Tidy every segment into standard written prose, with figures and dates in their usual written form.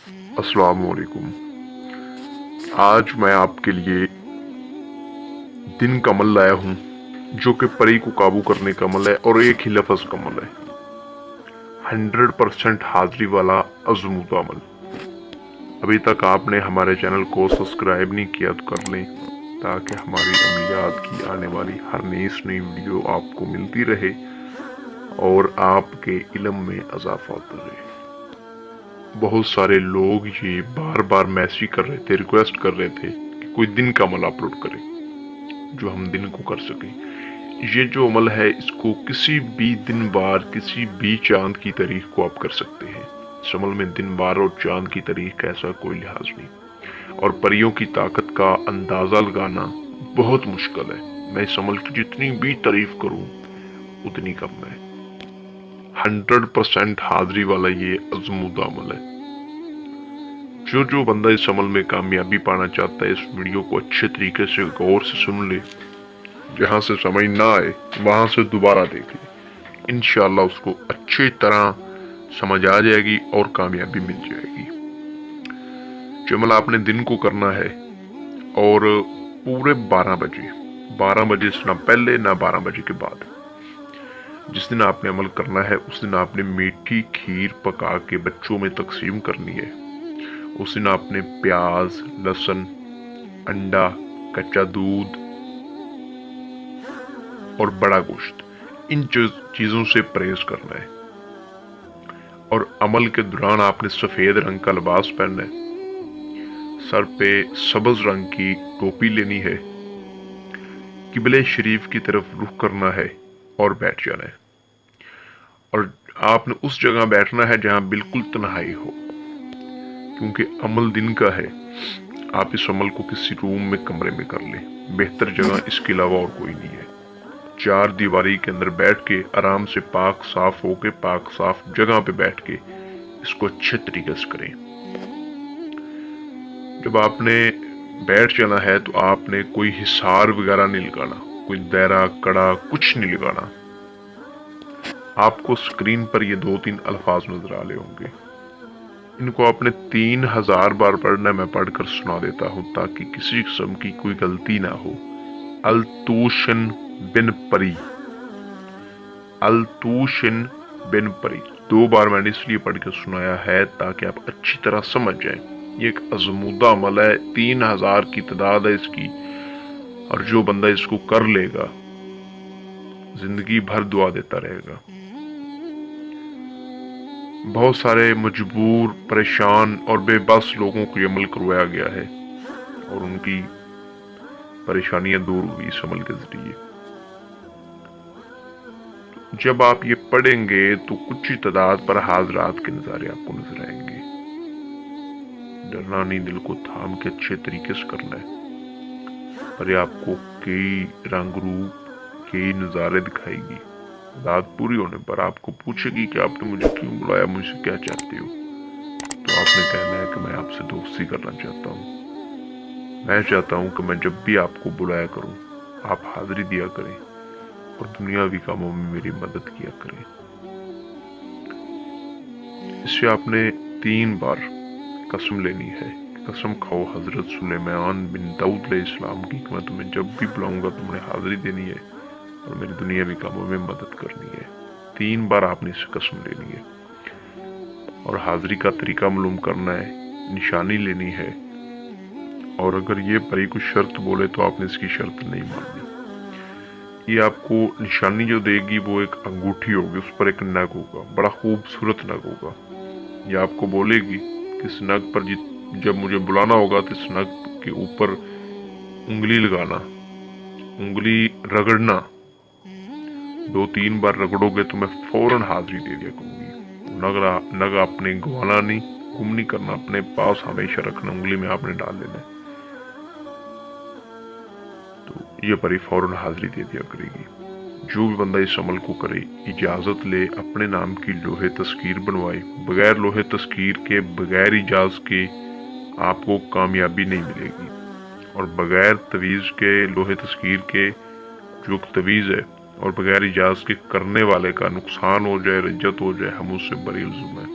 السلام علیکم۔ آج میں آپ کے لیے دن کا عمل لایا ہوں جو کہ پری کو قابو کرنے کا عمل ہے اور ایک ہی لفظ کا عمل ہے، 100% حاضری والا ازمودہ عمل۔ ابھی تک آپ نے ہمارے چینل کو سبسکرائب نہیں کیا تو کر لیں تاکہ ہماری عملیات کی آنے والی ہر نئی ویڈیو آپ کو ملتی رہے اور آپ کے علم میں اضافہ ہوتا رہے۔ بہت سارے لوگ یہ بار بار میسیج کر رہے تھے، ریکویسٹ کر رہے تھے کہ کوئی دن کا عمل اپلوڈ کرے جو ہم دن کو کر سکیں۔ یہ جو عمل ہے اس کو کسی بھی دن بار کسی بھی چاند کی تاریخ کو آپ کر سکتے ہیں۔ اس عمل میں دن بار اور چاند کی تاریخ کا ایسا کوئی لحاظ نہیں، اور پریوں کی طاقت کا اندازہ لگانا بہت مشکل ہے۔ میں اس عمل کی جتنی بھی تعریف کروں اتنی کم ہے۔ 100% حاضری والا یہ ازمودہ عمل ہے۔ جو بندہ اس عمل میں کامیابی پانا چاہتا ہے اس ویڈیو کو اچھے طریقے سے غور سے سن لے، جہاں سے سمجھ نہ آئے وہاں سے دوبارہ دیکھ لے، انشاءاللہ اس کو اچھی طرح سمجھ آ جائے گی اور کامیابی مل جائے گی۔ جو عمل آپ نے دن کو کرنا ہے اور پورے 12 بجے سے نہ پہلے نہ 12 بجے کے بعد، جس دن آپ نے عمل کرنا ہے اس دن آپ نے میٹھی کھیر پکا کے بچوں میں تقسیم کرنی ہے۔ اس دن آپ نے پیاز، لہسن، انڈا، کچا دودھ اور بڑا گوشت، ان چیزوں سے پرہیز کرنا ہے، اور عمل کے دوران آپ نے سفید رنگ کا لباس پہننا ہے، سر پہ سبز رنگ کی ٹوپی لینی ہے، قبلہ شریف کی طرف رخ کرنا ہے اور بیٹھ جانا ہے۔ اور آپ نے اس جگہ بیٹھنا ہے جہاں بالکل تنہائی ہو، کیونکہ عمل دن کا ہے۔ آپ اس عمل کو کسی روم میں کمرے میں کر لیں، بہتر جگہ اس کے علاوہ اور کوئی نہیں ہے۔ 4 دیواری کے اندر بیٹھ کے آرام سے پاک صاف ہو کے پاک صاف جگہ پہ بیٹھ کے اس کو اچھے طریقے سے کریں۔ جب آپ نے بیٹھ جانا ہے تو آپ نے کوئی حصار وغیرہ نہیں لگانا، کوئی دائرہ کڑا کچھ نہیں لگانا۔ آپ کو سکرین پر یہ 2-3 الفاظ نظر آ رہے ہوں گے، ان کو آپ نے 3000 بار پڑھنا ہے۔ میں پڑھ کر سنا دیتا ہوں تاکہ کسی قسم کی کوئی غلطی نہ ہو۔ التوشن بن پری، التوشن بن پری، 2 بار میں نے اس لیے پڑھ کے سنایا ہے تاکہ آپ اچھی طرح سمجھ جائیں۔ یہ ایک ازمودہ عمل ہے، 3000 کی تعداد ہے اس کی، اور جو بندہ اس کو کر لے گا زندگی بھر دعا دیتا رہے گا۔ بہت سارے مجبور، پریشان اور بے بس لوگوں کو یہ عمل کروایا گیا ہے اور ان کی پریشانیاں دور ہوئی اس عمل کے ذریعے۔ جب آپ یہ پڑھیں گے تو کچھ ہی تعداد پر حاضرات کے نظارے آپ کو نظر آئیں گے۔ ڈرنا نہیں، دل کو تھام کے اچھے طریقے سے کرنا ہے، پر یہ آپ کو کئی رنگ روپ، کئی نظارے دکھائے گی۔ رات پوری ہونے پر آپ کو پوچھے گی کہ آپ نے مجھے کیوں بلایا، مجھ سے کیا چاہتے ہو؟ تو آپ نے کہنا ہے کہ میں آپ سے دوستی کرنا چاہتا ہوں۔ میں چاہتا ہوں کہ میں جب بھی آپ کو بلایا کروں آپ حاضری دیا کریں اور دنیاوی کاموں میں میری مدد کیا کریں۔ اس سے آپ نے 3 بار قسم لینی ہے۔ قسم کھاؤ حضرت سلیمان بن داؤد علیہ السلام کی کہ میں تمہیں جب بھی بلاؤں گا تم نے حاضری دینی ہے اور میری دنیاوی کاموں میں مدد کرنی ہے۔ 3 بار آپ نے اس قسم لینی ہے، اور حاضری کا طریقہ معلوم کرنا ہے، نشانی لینی ہے، اور اگر یہ پری کوئی شرط بولے تو آپ نے اس کی شرط نہیں ماننی۔ یہ آپ کو نشانی جو دے گی وہ ایک انگوٹھی ہوگی، اس پر ایک نگ ہوگا، بڑا خوبصورت نگ ہوگا۔ یہ آپ کو بولے گی کہ اس نگ پر جب مجھے بلانا ہوگا تو اس نگ کے اوپر انگلی لگانا، انگلی رگڑنا، 2-3 بار رگڑو گے تو میں فوراً حاضری دے دیا کروں گی۔ نگ آپ نے گوانا نہیں، گم نہیں کرنا، اپنے پاس ہمیشہ رکھنا، انگلی میں آپ نے ڈال لینا ہے، تو یہ پری فوراً حاضری دے دیا کرے گی۔ جو بھی بندہ اس عمل کو کرے، اجازت لے، اپنے نام کی لوہے تذکیر بنوائے، بغیر لوہے تذکیر کے، بغیر اجازت کے آپ کو کامیابی نہیں ملے گی، اور بغیر تویز کے، لوہے تذکیر کے جو تویز ہے، اور بغیر اجازت کے کرنے والے کا نقصان ہو جائے، رجت ہو جائے، ہم اس سے بری الزم ہے۔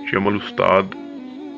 یہ عمل استاد